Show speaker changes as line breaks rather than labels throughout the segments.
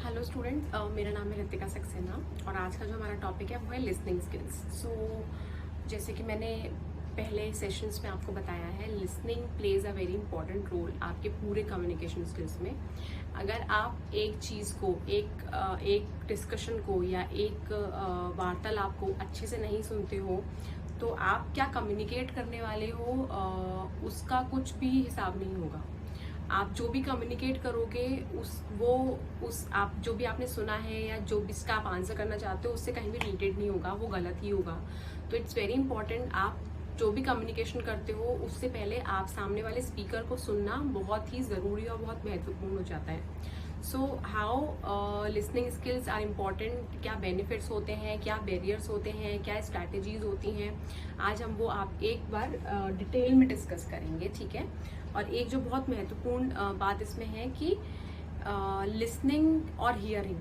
Hello students, मेरा नाम है रितिका सक्सेना और आज का जो हमारा टॉपिक है वो है लिसनिंग स्किल्स। सो जैसे कि मैंने पहले सेशंस में आपको बताया है, listening plays a very important role आपके पूरे कम्युनिकेशन स्किल्स में। अगर आप एक चीज़ को, एक डिस्कशन को या एक वार्तालाप को अच्छे से नहीं सुनते हो तो आप क्या कम्युनिकेट करने वाले हो उसका कुछ भी हिसाब नहीं होगा। आप जो भी कम्युनिकेट करोगे आप जो भी आपने सुना है या जो भी इसका आप आंसर करना चाहते हो उससे कहीं भी रिलेटेड नहीं होगा, वो गलत ही होगा। तो इट्स वेरी इंपॉर्टेंट, आप जो भी कम्युनिकेशन करते हो उससे पहले आप सामने वाले स्पीकर को सुनना बहुत ही ज़रूरी और बहुत महत्वपूर्ण हो जाता है। So how listening skills are important, क्या बेनिफिट्स होते हैं, क्या बैरियर्स होते हैं, क्या स्ट्रैटेजीज होती हैं, आज हम वो आप एक बार डिटेल में डिस्कस करेंगे, ठीक है। और एक जो बहुत महत्वपूर्ण बात इसमें है कि लिसनिंग और हियरिंग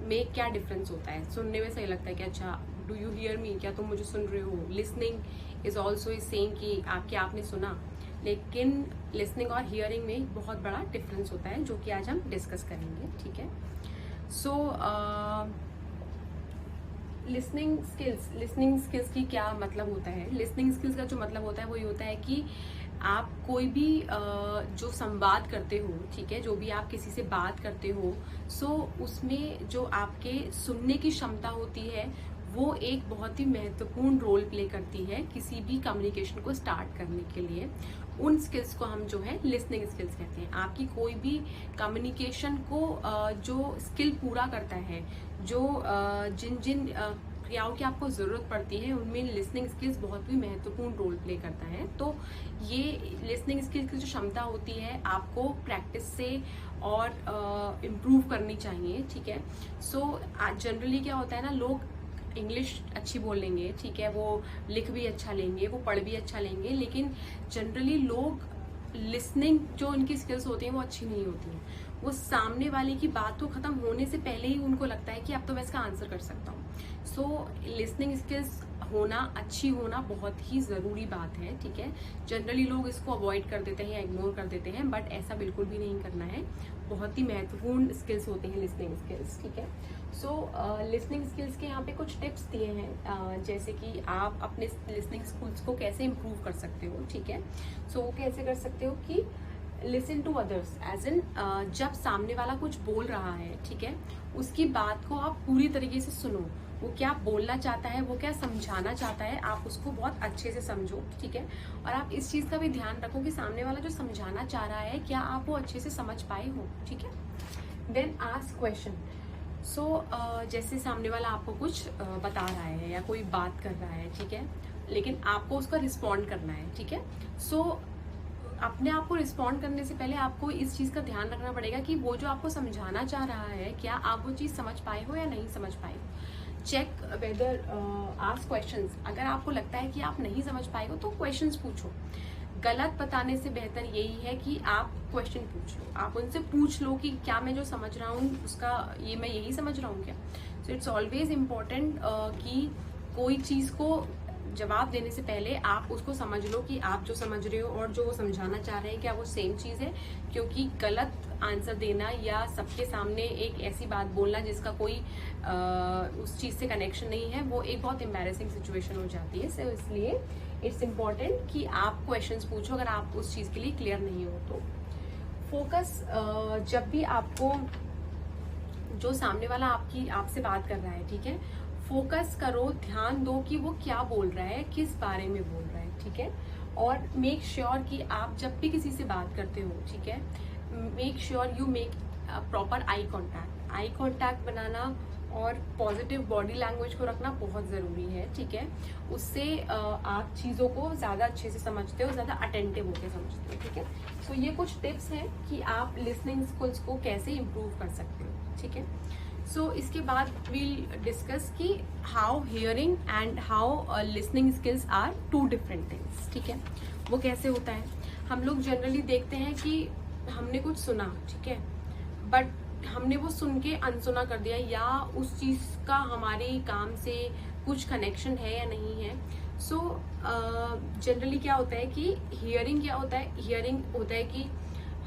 में क्या डिफरेंस होता है। सुनने में सही लगता है कि अच्छा डू यू हियर मी, क्या तुम मुझे सुन रहे हो। Listening is also is saying कि आपने सुना, लेकिन लिसनिंग और हियरिंग में बहुत बड़ा डिफरेंस होता है जो कि आज हम डिस्कस करेंगे, ठीक है। सो लिसनिंग स्किल्स की क्या मतलब होता है। लिसनिंग स्किल्स का जो मतलब होता है वो ये होता है कि आप कोई भी जो संवाद करते हो, ठीक है, जो भी आप किसी से बात करते हो, सो उसमें जो आपके सुनने की क्षमता होती है वो एक बहुत ही महत्वपूर्ण रोल प्ले करती है किसी भी कम्युनिकेशन को स्टार्ट करने के लिए। उन स्किल्स को हम जो है लिसनिंग स्किल्स कहते हैं। आपकी कोई भी कम्युनिकेशन को जो स्किल पूरा करता है, जो जिन जिन क्रियाओं की आपको ज़रूरत पड़ती है उनमें लिसनिंग स्किल्स बहुत ही महत्वपूर्ण रोल प्ले करता है। तो ये लिसनिंग स्किल्स की जो क्षमता होती है आपको प्रैक्टिस से और इम्प्रूव करनी चाहिए, ठीक है। सो जनरली क्या होता है ना, लोग इंग्लिश अच्छी बोल लेंगे, ठीक है, वो लिख भी अच्छा लेंगे, वो पढ़ भी अच्छा लेंगे, लेकिन जनरली लोग लिसनिंग जो उनकी स्किल्स होती हैं वो अच्छी नहीं होती हैं। वो सामने वाले की बात को खत्म होने से पहले ही उनको लगता है कि अब तो मैं इसका आंसर कर सकता हूँ। सो लिसनिंग स्किल्स अच्छी होना बहुत ही ज़रूरी बात है, ठीक है। जनरली लोग इसको अवॉइड कर देते हैं या इग्नोर कर देते हैं, बट ऐसा बिल्कुल भी नहीं करना है। बहुत ही महत्वपूर्ण स्किल्स होती हैं लिसनिंग स्किल्स, ठीक है। सो लिसनिंग स्किल्स के यहाँ पे कुछ टिप्स दिए हैं, जैसे कि आप अपने लिसनिंग स्किल्स को कैसे इम्प्रूव कर सकते हो, ठीक है। सो वो कैसे कर सकते हो कि listen to others, as in जब सामने वाला कुछ बोल रहा है, ठीक है, उसकी बात को आप पूरी तरीके से सुनो। वो क्या बोलना चाहता है, वो क्या समझाना चाहता है, आप उसको बहुत अच्छे से समझो, ठीक है। और आप इस चीज़ का भी ध्यान रखो कि सामने वाला जो समझाना चाह रहा है क्या आप वो अच्छे से समझ पाए हो, ठीक है। Then ask question. सो जैसे सामने वाला आपको कुछ बता रहा है या कोई बात कर रहा है, ठीक है, लेकिन आपको उसका रिस्पॉन्ड करना है, ठीक है। सो अपने आप को रिस्पॉन्ड करने से पहले आपको इस चीज़ का ध्यान रखना पड़ेगा कि वो जो आपको समझाना चाह रहा है क्या आप वो चीज़ समझ पाए हो या नहीं समझ पाए हो। Check whether, ask questions. अगर आपको लगता है कि आप नहीं समझ पाए हो तो क्वेश्चंस पूछो। गलत बताने से बेहतर यही है कि आप क्वेश्चन पूछ लो, आप उनसे पूछ लो कि क्या मैं जो समझ रहा हूँ उसका मैं यही समझ रहा हूँ क्या। सो इट्स ऑलवेज इम्पोर्टेंट कि कोई चीज़ को जवाब देने से पहले आप उसको समझ लो कि आप जो समझ रहे हो और जो वो समझाना चाह रहे हैं क्या वो सेम चीज़ है। क्योंकि गलत आंसर देना या सबके सामने एक ऐसी बात बोलना जिसका कोई उस चीज़ से कनेक्शन नहीं है, वो एक बहुत एम्बैरेसिंग सिचुएशन हो जाती है। सो इसलिए इट्स इम्पॉर्टेंट कि आप क्वेश्चंस पूछो अगर आप उस चीज़ के लिए क्लियर नहीं हो तो। फोकस, जब भी आपको जो सामने वाला आपसे बात कर रहा है, ठीक है, फोकस करो, ध्यान दो कि वो क्या बोल रहा है, किस बारे में बोल रहा है, ठीक है। और मेक श्योर कि आप जब भी किसी से बात करते हो, ठीक है, make sure you make proper eye contact बनाना और पॉजिटिव बॉडी लैंग्वेज को रखना बहुत ज़रूरी है, ठीक है। उससे आप चीज़ों को ज़्यादा अच्छे से समझते हो, ज़्यादा अटेंटिव होकर समझते हो, ठीक है। सो ये कुछ टिप्स हैं कि आप लिसनिंग स्किल्स को कैसे इम्प्रूव कर सकते हो, ठीक है। सो इसके बाद वील डिस्कस कि how hearing and how listening skills are two different things, ठीक है। वो कैसे होता है, हम लोग जनरली देखते हैं कि हमने कुछ सुना, ठीक है, बट हमने वो सुन के अनसुना कर दिया या उस चीज़ का हमारे काम से कुछ कनेक्शन है या नहीं है। सो जनरली क्या होता है कि हियरिंग क्या होता है, हियरिंग होता है कि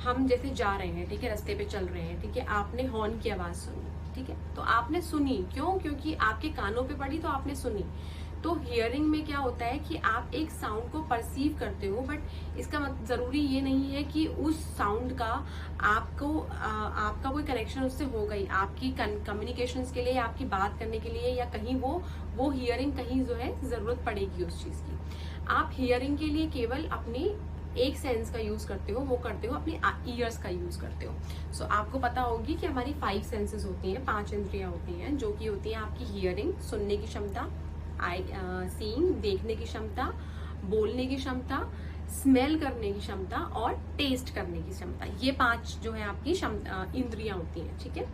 हम जैसे जा रहे हैं, ठीक है, रास्ते पे चल रहे हैं, ठीक है, आपने हॉर्न की आवाज़ सुनी, ठीक है। तो आपने सुनी, क्यों? क्योंकि आपके कानों पे पड़ी तो आपने सुनी। तो हियरिंग में क्या होता है कि आप एक साउंड को परसीव करते हो, बट इसका जरूरी ये नहीं है कि उस साउंड का आपका कोई कनेक्शन उससे हो गई, आपकी कम्युनिकेशंस के लिए, आपकी बात करने के लिए, या कहीं वो हियरिंग कहीं जो है जरूरत पड़ेगी उस चीज की। आप हियरिंग के लिए केवल अपनी एक सेंस का यूज करते हो, वो करते हो अपने ईयर्स का यूज करते हो। सो आपको पता होगी कि हमारी 5 सेंसेस होती हैं, 5 इंद्रियां होती हैं, जो कि होती हैं आपकी हियरिंग, सुनने की क्षमता, सीइंग, देखने की क्षमता, बोलने की क्षमता, स्मेल करने की क्षमता और टेस्ट करने की क्षमता। ये 5 जो है आपकी इंद्रियां होती हैं, ठीक है।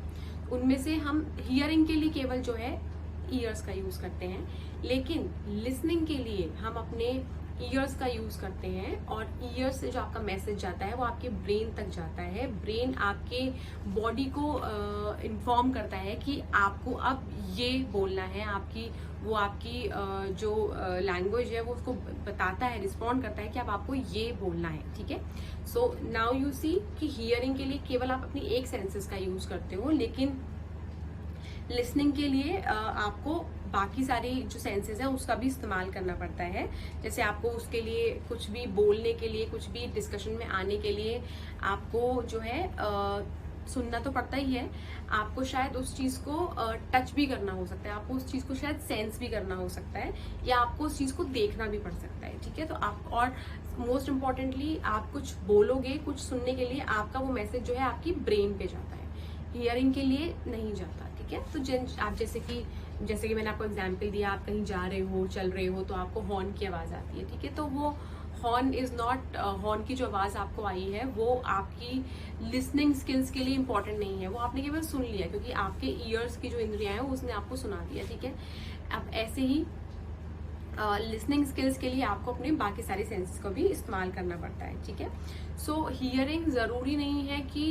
उनमें से हम हियरिंग के लिए केवल जो है ईयर्स का यूज करते हैं, लेकिन लिसनिंग के लिए हम अपने ईयर्स का यूज करते हैं, और ईयर्स से जो आपका मैसेज जाता है वो आपके ब्रेन तक जाता है। ब्रेन आपके बॉडी को इन्फॉर्म करता है कि आपको अब ये बोलना है, आपकी जो लैंग्वेज है वो उसको बताता है, रिस्पॉन्ड करता है कि अब आपको ये बोलना है, ठीक है। सो नाउ यू सी कि हियरिंग के लिए केवल आप अपनी एक सेंसेस का यूज करते हो, लेकिन लिसनिंग के लिए आपको बाकी सारी जो सेंसेस हैं उसका भी इस्तेमाल करना पड़ता है। जैसे आपको उसके लिए कुछ भी बोलने के लिए, कुछ भी डिस्कशन में आने के लिए आपको जो है सुनना तो पड़ता ही है, आपको शायद उस चीज को टच भी करना हो सकता है, आपको उस चीज को शायद सेंस भी करना हो सकता है, या आपको उस चीज को देखना भी पड़ सकता है, ठीक है। तो आप, और मोस्ट इम्पॉर्टेंटली आप कुछ बोलोगे, कुछ सुनने के लिए आपका वो मैसेज जो है आपकी ब्रेन पे जाता है, हियरिंग के लिए नहीं जाता, ठीक है। तो आप जैसे कि मैंने आपको एग्जाम्पल दिया, आप कहीं जा रहे हो, चल रहे हो, तो आपको हॉर्न की आवाज आती है, ठीक है। तो वो हॉर्न इज नॉट, हॉर्न की जो आवाज आपको आई है वो आपकी लिसनिंग स्किल्स के लिए इंपॉर्टेंट नहीं है, वो आपने केवल सुन लिया क्योंकि आपके ईयर्स की जो इंद्रियां हैं उसने आपको सुना दिया, ठीक है। अब ऐसे ही लिसनिंग स्किल्स के लिए आपको अपने बाकी सारे सेंसेस को भी इस्तेमाल करना पड़ता है, ठीक है। सो हियरिंग जरूरी नहीं है कि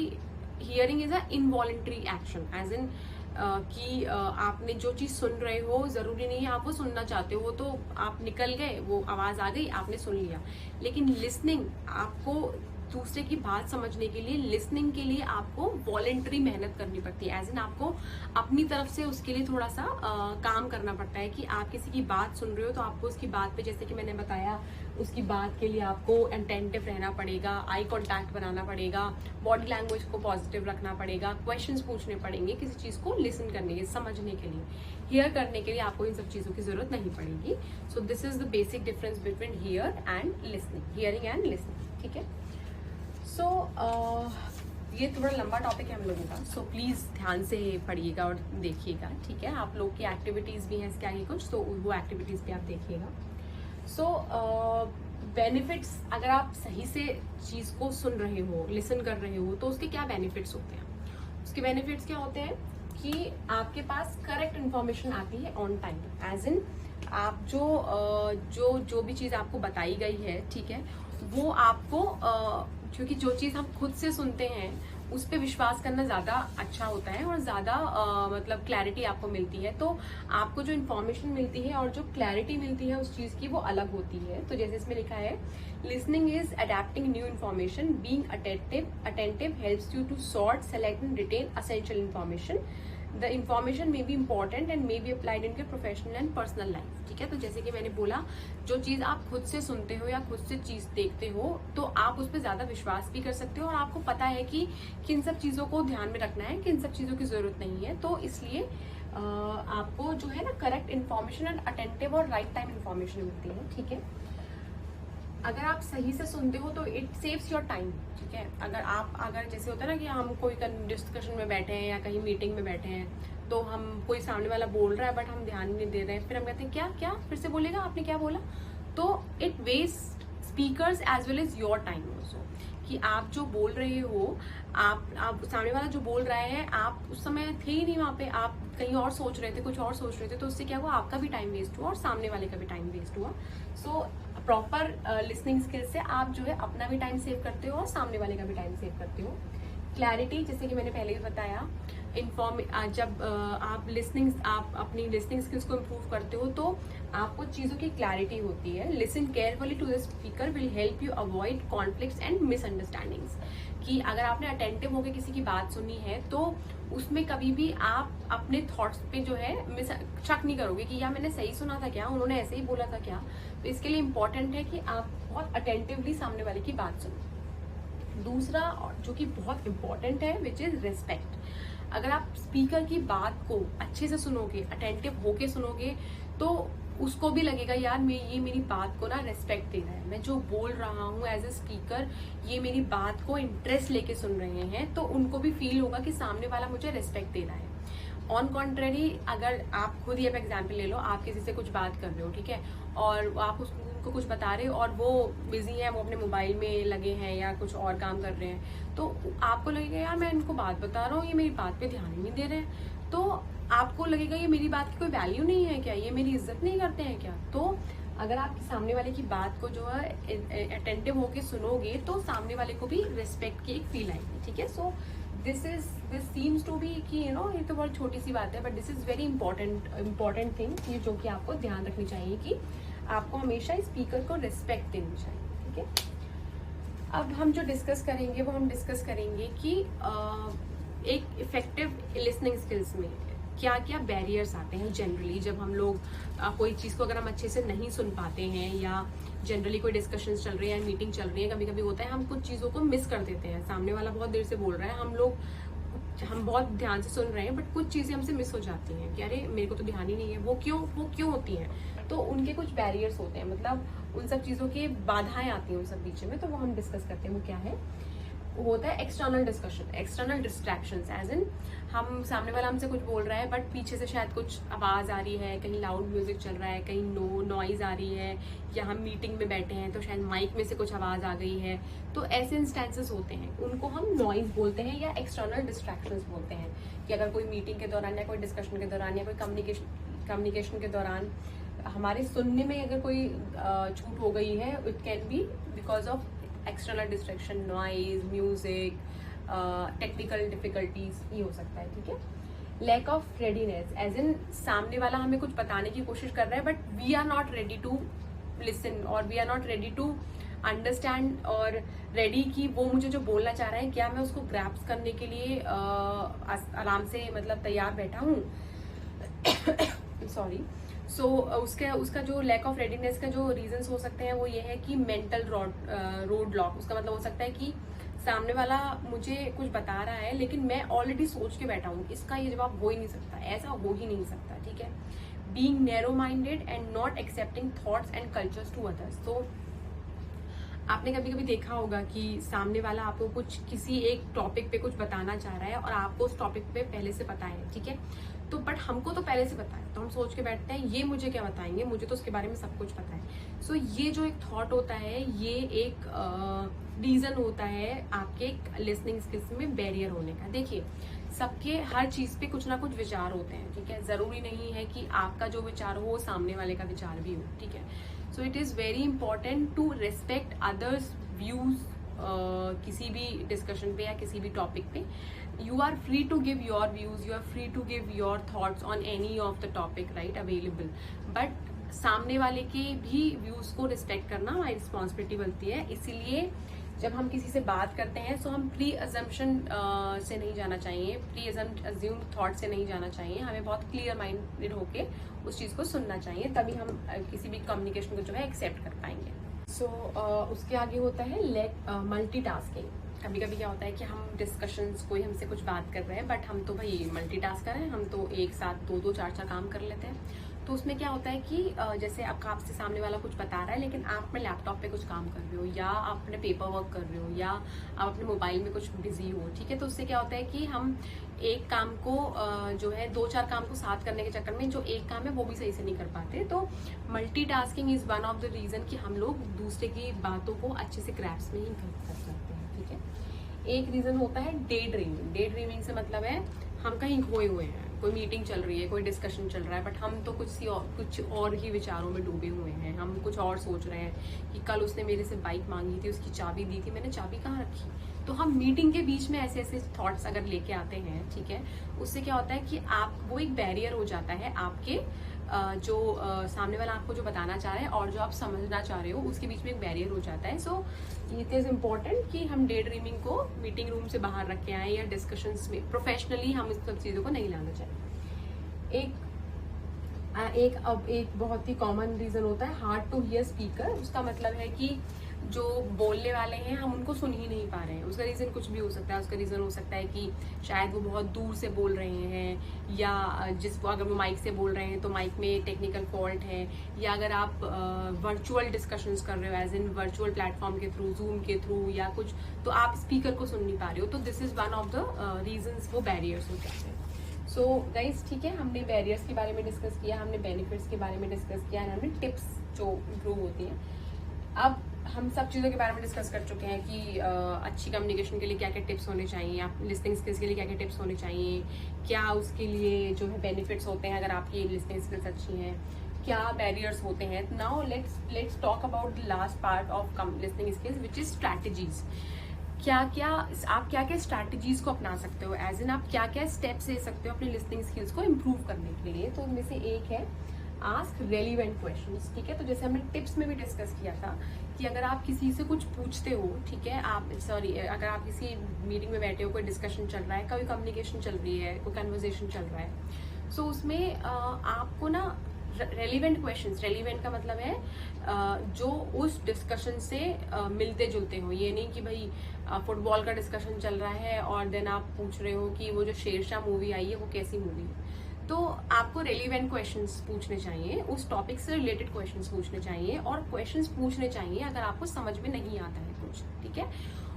hearing is a involuntary action, as in कि आपने जो चीज सुन रहे हो जरूरी नहीं है आप वो सुनना चाहते हो, तो आप निकल गए, वो आवाज आ गई, आपने सुन लिया। लेकिन लिसनिंग, आपको दूसरे की बात समझने के लिए, लिसनिंग के लिए आपको वॉलेंटरी मेहनत करनी पड़ती है, एज इन आपको अपनी तरफ से उसके लिए थोड़ा सा काम करना पड़ता है कि आप किसी की बात सुन रहे हो तो आपको उसकी बात पे, जैसे कि मैंने बताया, उसकी बात के लिए आपको अटेंटिव रहना पड़ेगा, आई कॉन्टैक्ट बनाना पड़ेगा, बॉडी लैंग्वेज को पॉजिटिव रखना पड़ेगा, क्वेश्चंस पूछने पड़ेंगे किसी चीज को लिसन करने के, समझने के लिए। हियर करने के लिए आपको इन सब चीजों की जरूरत नहीं पड़ेगी। So this is the basic difference between here and listening, hearing and listening, ठीक है। सो ये थोड़ा लंबा टॉपिक है हम लोगों का, सो प्लीज ध्यान से पढ़िएगा और देखिएगा, ठीक है। आप लोग की एक्टिविटीज भी हैं इसके आगे कुछ, तो वो एक्टिविटीज भी आप देखिएगा। सो बेनिफिट्स, अगर आप सही से चीज को सुन रहे हो, लिसन कर रहे हो, तो उसके क्या बेनिफिट्स होते हैं? उसके बेनिफिट्स क्या होते हैं कि आपके पास करेक्ट इन्फॉर्मेशन आती है ऑन टाइम, एज इन आप जो भी चीज आपको बताई गई है, ठीक है, वो आपको क्योंकि जो चीज हम खुद से सुनते हैं उस पर विश्वास करना ज्यादा अच्छा होता है और ज्यादा मतलब क्लैरिटी आपको मिलती है। तो आपको जो इन्फॉर्मेशन मिलती है और जो क्लैरिटी मिलती है उस चीज की वो अलग होती है। तो जैसे इसमें लिखा है, listening is adapting new information, being attentive helps you to sort, select and retain essential information. The information may be important and may be applied in your professional and personal life, ठीक है। तो जैसे कि मैंने बोला, जो चीज आप खुद से सुनते हो या खुद से चीज देखते हो तो आप उस पर ज्यादा विश्वास भी कर सकते हो, और आपको पता है कि किन सब चीजों को ध्यान में रखना है, किन सब चीजों की जरूरत नहीं है। तो इसलिए आपको जो है ना करेक्ट इन्फॉर्मेशन एंड अटेंटिव और राइट टाइम इन्फॉर्मेशन मिलती है, ठीक है। अगर आप सही से सुनते हो तो इट सेव्स योर टाइम, ठीक है। अगर जैसे होता है ना कि हम कोई डिस्कशन में बैठे हैं या कहीं मीटिंग में बैठे हैं, तो हम कोई सामने वाला बोल रहा है बट हम ध्यान नहीं दे रहे हैं, फिर हम कहते हैं क्या फिर से बोलेगा, आपने क्या बोला? तो it waste speakers as well as your time also, कि आप जो बोल रहे हो, आप सामने वाला जो बोल रहा है, आप उस समय थे ही नहीं वहां पे, आप कहीं और सोच रहे थे, कुछ और सोच रहे थे, तो उससे क्या हुआ, आपका भी टाइम वेस्ट हुआ और सामने वाले का भी टाइम वेस्ट हुआ। सो प्रॉपर लिसनिंग स्किल से आप जो है अपना भी टाइम सेव करते हो और सामने वाले का भी टाइम सेव करते हो। क्लैरिटी, जैसे कि मैंने पहले भी बताया, जब आप अपनी लिसनिंग स्किल्स को इम्प्रूव करते हो तो आपको चीजों की क्लैरिटी होती है। Listen carefully to the speaker will help you avoid conflicts and misunderstandings. कि अगर आपने अटेंटिव होकर किसी की बात सुनी है तो उसमें कभी भी आप अपने थॉट्स पे जो है शक नहीं करोगे कि यार मैंने सही सुना था क्या, उन्होंने ऐसे ही बोला था क्या। तो इसके लिए इम्पोर्टेंट है कि आप बहुत अटेंटिवली सामने वाले की बात सुनो। दूसरा जो कि बहुत इंपॉर्टेंट है विच इज रिस्पेक्ट। अगर आप स्पीकर की बात को अच्छे से सुनोगे, अटेंटिव होके सुनोगे, तो उसको भी लगेगा यार ये मेरी बात को ना रेस्पेक्ट दे रहा है, मैं जो बोल रहा हूँ एज ए स्पीकर ये मेरी बात को इंटरेस्ट लेके सुन रहे हैं, तो उनको भी फील होगा कि सामने वाला मुझे रेस्पेक्ट दे रहा है। ऑन कॉन्ट्रेरी, अगर आप खुद ही अब एग्जाम्पल ले लो, आप किसी से कुछ बात कर रहे हो, ठीक है, और आप उनको कुछ बता रहे हो और वो बिजी है, वो अपने मोबाइल में लगे हैं या कुछ और काम कर रहे हैं, तो आपको लगेगा यार मैं इनको बात बता रहा हूँ, ये मेरी बात पे ध्यान ही नहीं दे रहे हैं। तो आपको लगेगा ये मेरी बात की कोई वैल्यू नहीं है क्या, ये मेरी इज्जत नहीं करते हैं क्या। तो अगर आप सामने वाले की बात को जो है अटेंटिव होके सुनोगे तो सामने वाले को भी रिस्पेक्ट की एक फील आएगी, ठीक है। So this seems to be कि यू नो ये तो बहुत छोटी सी बात है, but this is very important thing, ये जो कि आपको ध्यान रखनी चाहिए कि आपको हमेशा स्पीकर को रिस्पेक्ट देनी चाहिए, ठीक है। अब हम जो डिस्कस करेंगे वो हम डिस्कस करेंगे कि एक इफेक्टिव लिसनिंग स्किल्स में क्या क्या बैरियर्स आते हैं। जनरली जब हम लोग कोई चीज़ को अगर हम अच्छे से नहीं सुन पाते हैं, या जनरली कोई डिस्कशन चल रही है, मीटिंग चल रही है, कभी कभी होता है हम कुछ चीज़ों को मिस कर देते हैं। सामने वाला बहुत देर से बोल रहा है, हम बहुत ध्यान से सुन रहे हैं, बट कुछ चीज़ें हमसे मिस हो जाती हैं कि अरे मेरे को तो ध्यान ही नहीं है। वो क्यों होती हैं? तो उनके कुछ बैरियर्स होते हैं, मतलब उन सब चीज़ों की बाधाएं आती हैं उन सब बीच में, तो वो हम डिस्कस करते हैं। वो क्या है? होता है external discussion, external distractions, as in हम सामने वाला हमसे कुछ बोल रहा है बट पीछे से शायद कुछ आवाज़ आ रही है, कहीं लाउड म्यूजिक चल रहा है, कहीं नॉइज आ रही है, या हम मीटिंग में बैठे हैं तो शायद माइक में से कुछ आवाज़ आ गई है। तो ऐसे इंस्टेंसेस होते हैं, उनको हम नॉइज बोलते हैं या एक्सटर्नल डिस्ट्रैक्शंस बोलते हैं। कि अगर कोई मीटिंग के दौरान या कोई डिस्कशन के दौरान या कोई कम्युनिकेशन के दौरान हमारे सुनने में अगर कोई छूट हो गई है, it can be because of external distraction, noise, music, technical difficulties, ये हो सकता है, ठीक है। Lack of readiness, as in सामने वाला हमें कुछ बताने की कोशिश कर रहा है but we are not ready to listen, और we are not ready to understand, और रेडी कि वो मुझे जो बोलना चाह रहा है क्या मैं उसको ग्रैप्स करने के लिए आराम से मतलब तैयार बैठा हूँ। सॉरी। सो उसका जो लैक ऑफ रेडीनेस का जो रीजंस हो सकते हैं वो ये है कि मेंटल रोड ब्लॉक। उसका मतलब हो सकता है कि सामने वाला मुझे कुछ बता रहा है लेकिन मैं ऑलरेडी सोच के बैठा हूँ इसका ये जवाब हो ही नहीं सकता, ऐसा हो ही नहीं सकता, ठीक है। Being narrow minded and not accepting thoughts and cultures to others. तो आपने कभी कभी देखा होगा कि सामने वाला आपको कुछ किसी एक टॉपिक पे कुछ बताना चाह रहा है और आपको उस टॉपिक पे पहले से पता है, ठीक है। तो बट हमको तो पहले से पता है, तो हम सोच के बैठते हैं ये मुझे क्या बताएंगे, मुझे तो उसके बारे में सब कुछ पता है। सो ये जो एक थॉट होता है ये एक रीजन होता है आपके लिसनिंग स्किल्स में बैरियर होने का। देखिए सबके हर चीज पे कुछ ना कुछ विचार होते हैं, ठीक है। जरूरी नहीं है कि आपका जो विचार हो वो सामने वाले का विचार भी हो, ठीक है। So it is very important to respect others views किसी भी डिस्कशन पे या किसी भी टॉपिक पे। You are free to give your views, you are free to give your thoughts on any of the topic, right, available, but सामने वाले के भी व्यूज को रिस्पेक्ट करना हमारी रिस्पॉन्सिबिलिटी बनती है। इसीलिए जब हम किसी से बात करते हैं तो हम प्री अजम्पशन से नहीं जाना चाहिए, प्री अज्यूम थॉट से नहीं जाना चाहिए। हमें बहुत क्लियर माइंडेड होके उस चीज़ को सुनना चाहिए, तभी हम किसी भी कम्युनिकेशन को जो है एक्सेप्ट कर पाएंगे। सो उसके आगे होता है मल्टीटास्किंग। कभी कभी क्या होता है कि हम डिस्कशंस, कोई हमसे कुछ बात कर रहे हैं बट हम तो भाई मल्टीटास्कर हैं, हम तो एक साथ दो चार काम कर लेते हैं। तो उसमें क्या होता है कि जैसे आपसे सामने वाला कुछ बता रहा है लेकिन आप अपने लैपटॉप पे कुछ काम कर रहे हो, या आप अपने पेपर वर्क कर रहे हो, या आप अपने मोबाइल में कुछ बिजी हो, ठीक है। तो उससे क्या होता है कि हम एक काम को जो है दो चार काम को साथ करने के चक्कर में जो एक काम है वो भी सही से नहीं कर पाते। तो multitasking is one of the reason कि हम लोग दूसरे की बातों को अच्छे से ग्रैप्स में ही कर सकते हैं, ठीक है। एक रीजन होता है डे ड्रीमिंग। डे ड्रीमिंग से मतलब है हम कहीं खोए हुए हैं, कोई मीटिंग चल रही है, कोई डिस्कशन चल रहा है बट हम तो कुछ और ही विचारों में डूबे हुए हैं। हम कुछ और सोच रहे हैं कि कल उसने मेरे से बाइक मांगी थी, उसकी चाबी दी थी, मैंने चाबी कहाँ रखी। तो हम मीटिंग के बीच में ऐसे ऐसे थॉट्स अगर लेके आते हैं, ठीक है, उससे क्या होता है कि वो एक बैरियर हो जाता है आपके जो सामने वाला आपको जो बताना चाह रहा है और जो आप समझना चाह रहे हो उसके बीच में एक बैरियर हो जाता है। सो इट इज इम्पोर्टेंट कि हम डे ड्रीमिंग को मीटिंग रूम से बाहर रख के आए या डिस्कशंस में प्रोफेशनली हम इस सब चीज़ों को नहीं लाना चाहिए। एक बहुत ही कॉमन रीजन होता है हार्ड टू हियर स्पीकर। उसका मतलब है कि जो बोलने वाले हैं हम उनको सुन ही नहीं पा रहे हैं। उसका रीजन कुछ भी हो सकता है। उसका रीजन हो सकता है कि शायद वो बहुत दूर से बोल रहे हैं, या जिसको अगर वो माइक से बोल रहे हैं तो माइक में टेक्निकल फॉल्ट है, या अगर आप वर्चुअल डिस्कशंस कर रहे हो एज इन वर्चुअल प्लेटफॉर्म के थ्रू, जूम के थ्रू या कुछ, तो आप स्पीकर को सुन नहीं पा रहे हो। तो this is one of the reasons वो बैरियर्स हो जाते हैं। सो गाइज ठीक है, हमने बैरियर्स के बारे में डिस्कस किया, हमने बेनिफिट्स के बारे में डिस्कस किया, हमने टिप्स जो इम्प्रूव होती हैं। अब हम सब चीज़ों के बारे में डिस्कस कर चुके हैं कि अच्छी कम्युनिकेशन के लिए क्या क्या टिप्स होने चाहिए, आप लिसनिंग स्किल्स के लिए क्या क्या टिप्स होने चाहिए, क्या उसके लिए जो है बेनिफिट्स होते हैं अगर आपकी लिसनिंग स्किल्स अच्छी हैं, क्या बैरियर्स होते हैं। Now let's talk about the last part of listening skills which is strategies. आप क्या क्या स्ट्रैटेजीज को अपना सकते हो, एज इन आप क्या क्या स्टेप्स ले सकते हो अपनी लिसनिंग स्किल्स को इम्प्रूव करने के लिए। तो उनमें से एक है आस्क रेलिवेंट क्वेश्चंस। ठीक है, तो जैसे हमने टिप्स में भी डिस्कस किया था कि अगर आप किसी से कुछ पूछते हो, ठीक है, अगर आप किसी मीटिंग में बैठे हो, कोई डिस्कशन चल रहा है, कोई कम्युनिकेशन चल रही है, कोई कन्वर्सेशन चल रहा है, सो उसमें आपको ना रेलिवेंट क्वेश्चंस, रेलिवेंट का मतलब है जो उस डिस्कशन से मिलते जुलते हो। ये नहीं कि भाई फुटबॉल का डिस्कशन चल रहा है और देन आप पूछ रहे हो कि वो जो शेरशाह मूवी आई है वो कैसी मूवी है। तो आपको रेलिवेंट क्वेश्चंस पूछने चाहिए, उस टॉपिक से रिलेटेड क्वेश्चंस पूछने चाहिए, और क्वेश्चंस पूछने चाहिए अगर आपको समझ में नहीं आता है कुछ। ठीक है,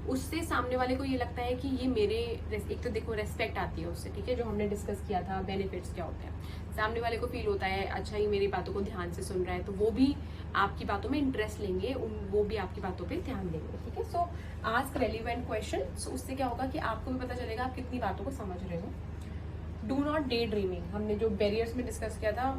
उससे सामने वाले को ये लगता है कि ये मेरे, एक तो देखो रेस्पेक्ट आती है उससे। ठीक है, जो हमने डिस्कस किया था बेनिफिट्स क्या होते हैं, सामने वाले को फील होता है अच्छा ये मेरी बातों को ध्यान से सुन रहा है, तो वो भी आपकी बातों में इंटरेस्ट लेंगे, वो भी आपकी बातों पे ध्यान देंगे। ठीक है, सो आस्क रेलिवेंट क्वेश्चन। सो उससे क्या होगा कि आपको भी पता चलेगा आप कितनी बातों को समझ रहे हो। डू नॉट डे ड्रीमिंग, हमने जो बैरियर्स में डिस्कस किया था,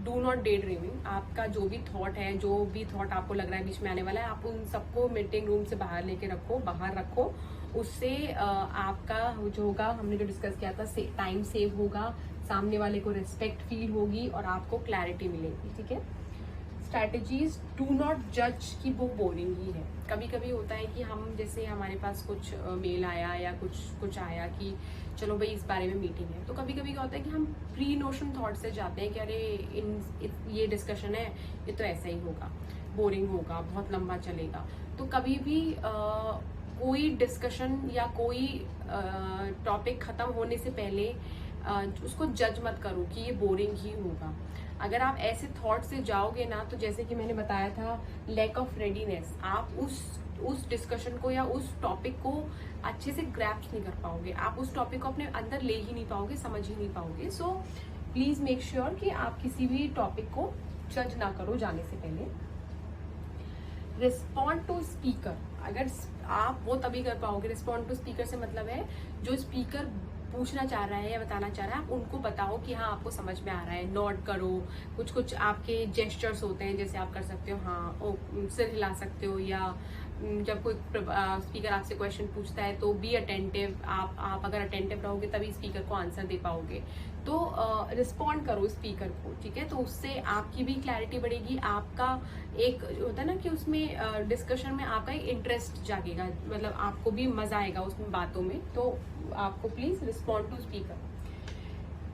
डू नॉट डे ड्रीमिंग। आपका जो भी थॉट है, जो भी थॉट आपको लग रहा है बीच में आने वाला है, आप उन सबको मीटिंग रूम से बाहर लेके रखो, बाहर रखो। उससे आपका जो होगा, हमने जो डिस्कस किया था, टाइम सेव होगा, सामने वाले को रिस्पेक्ट फील होगी और आपको क्लैरिटी मिलेगी। ठीक है, स्ट्रैटेजीज, डू नॉट जज कि वो बोरिंग ही है। कभी कभी होता है कि हम, जैसे हमारे पास कुछ मेल आया या कुछ आया कि चलो भाई इस बारे में मीटिंग है, तो कभी कभी क्या होता है कि हम प्री नोशन थॉट से जाते हैं कि अरे ये डिस्कशन है, ये तो ऐसा ही होगा, बोरिंग होगा, बहुत लंबा चलेगा। तो कभी भी कोई डिस्कशन या कोई टॉपिक खत्म होने से पहले उसको जज मत करो कि ये बोरिंग ही होगा। अगर आप ऐसे थॉट से जाओगे ना, तो जैसे कि मैंने बताया था, लैक ऑफ रेडीनेस, आप उस डिस्कशन को या उस टॉपिक को अच्छे से ग्रैप्स नहीं कर पाओगे, आप उस टॉपिक को अपने अंदर ले ही नहीं पाओगे, समझ ही नहीं पाओगे। सो प्लीज मेक श्योर कि आप किसी भी टॉपिक को जज ना करो जाने से पहले। रिस्पॉन्ड टू स्पीकर, अगर आप वो तभी कर पाओगे। रिस्पॉन्ड टू स्पीकर से मतलब है जो स्पीकर पूछना चाह रहा है या बताना चाह रहा है, आप उनको बताओ कि हाँ आपको समझ में आ रहा है, नोट करो। कुछ आपके जेस्चर्स होते हैं, जैसे आप कर सकते हो हाँ, सिर हिला सकते हो, या जब कोई स्पीकर आपसे क्वेश्चन पूछता है तो बी अटेंटिव। आप अगर अटेंटिव रहोगे तभी स्पीकर को आंसर दे पाओगे। तो रिस्पॉन्ड करो स्पीकर को। ठीक है, तो उससे आपकी भी क्लैरिटी बढ़ेगी, आपका एक होता है ना कि उसमें डिस्कशन में आपका एक इंटरेस्ट जागेगा, मतलब आपको भी मजा आएगा उसमें बातों में। तो आपको please respond to speaker.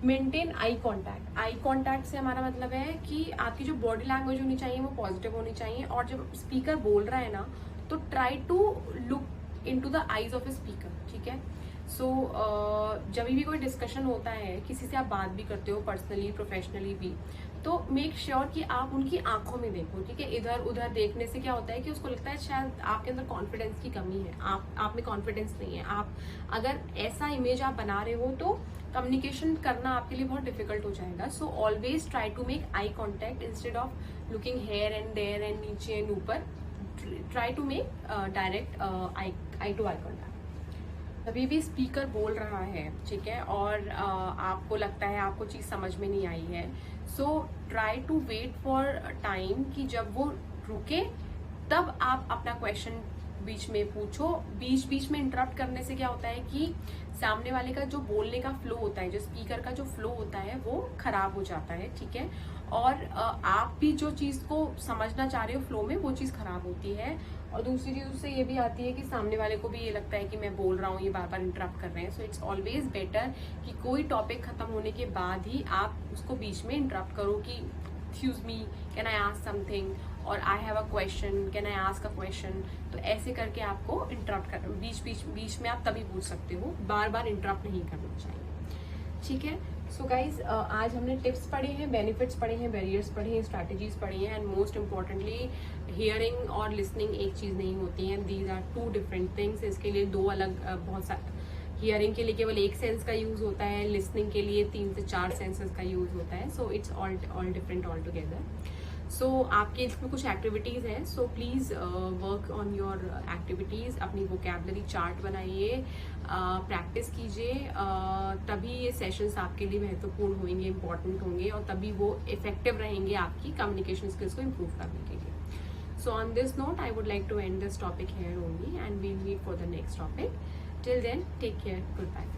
Maintain eye contact. Eye contact से हमारा मतलब है कि आपकी जो बॉडी लैंग्वेज होनी चाहिए वो पॉजिटिव होनी चाहिए, और जब स्पीकर बोल रहा है ना तो try to look into the eyes of a speaker. ठीक है, सो जब भी कोई डिस्कशन होता है, किसी से आप बात भी करते हो पर्सनली प्रोफेशनली भी, तो मेक श्योर कि आप उनकी आंखों में देखो। ठीक है, इधर उधर देखने से क्या होता है कि उसको लगता है शायद आपके अंदर कॉन्फिडेंस की कमी है, आप में कॉन्फिडेंस नहीं है। आप अगर ऐसा इमेज आप बना रहे हो तो कम्युनिकेशन करना आपके लिए बहुत डिफिकल्ट हो जाएगा। So always try to make eye contact instead of looking here and there and नीचे एंड ऊपर। Try to make direct eye to eye contact. तभी भी स्पीकर बोल रहा है, ठीक है, और आपको लगता है आपको चीज समझ में नहीं आई है, so try to wait for time कि जब वो रुके तब आप अपना क्वेश्चन बीच में पूछो। बीच में इंटरप्ट करने से क्या होता है कि सामने वाले का जो बोलने का फ्लो होता है, जो स्पीकर का जो फ्लो होता है वो खराब हो जाता है। ठीक है, और आप भी जो चीज को समझना चाह रहे हो फ्लो में, वो चीज खराब होती है। और दूसरी चीज उससे ये भी आती है कि सामने वाले को भी ये लगता है कि मैं बोल रहा हूँ, ये बार बार इंटरप्ट कर रहे हैं। सो इट्स ऑलवेज बेटर कि कोई टॉपिक खत्म होने के बाद ही आप उसको बीच में इंटरप्ट करो कि excuse me, can I ask something, और I have a question, can I ask a question. तो ऐसे करके आपको इंटरप्ट कर, बीच में आप तभी पूछ सकते हो, बार बार इंटरप्ट नहीं करना चाहिए। ठीक है। सो गाइज आज हमने टिप्स पढ़े हैं, बेनिफिट्स पढ़े हैं, बैरियर्स पढ़े हैं, स्ट्रैटेजीज पढ़े हैं, एंड मोस्ट इम्पोर्टेंटली हियरिंग और लिसनिंग एक चीज नहीं होती है, these are two different things. इसके लिए दो अलग बहुत सारे, हियरिंग के लिए केवल एक सेंस का यूज होता है, लिसनिंग के लिए 3 से 4 सेंसेस का यूज होता है। So it's all different all together. So आपके इसमें कुछ एक्टिविटीज़ हैं, so please work on your activities, अपनी वोकैबुलरी चार्ट बनाइए, प्रैक्टिस कीजिए, तभी ये सेशंस आपके लिए महत्वपूर्ण होंगे, इंपॉर्टेंट होंगे, और तभी वो इफेक्टिव रहेंगे आपकी कम्युनिकेशन स्किल्स को इम्प्रूव करने के लिए। So on this note I would like to end this topic here only, and we'll meet for the next topic. Till then, take care. Goodbye.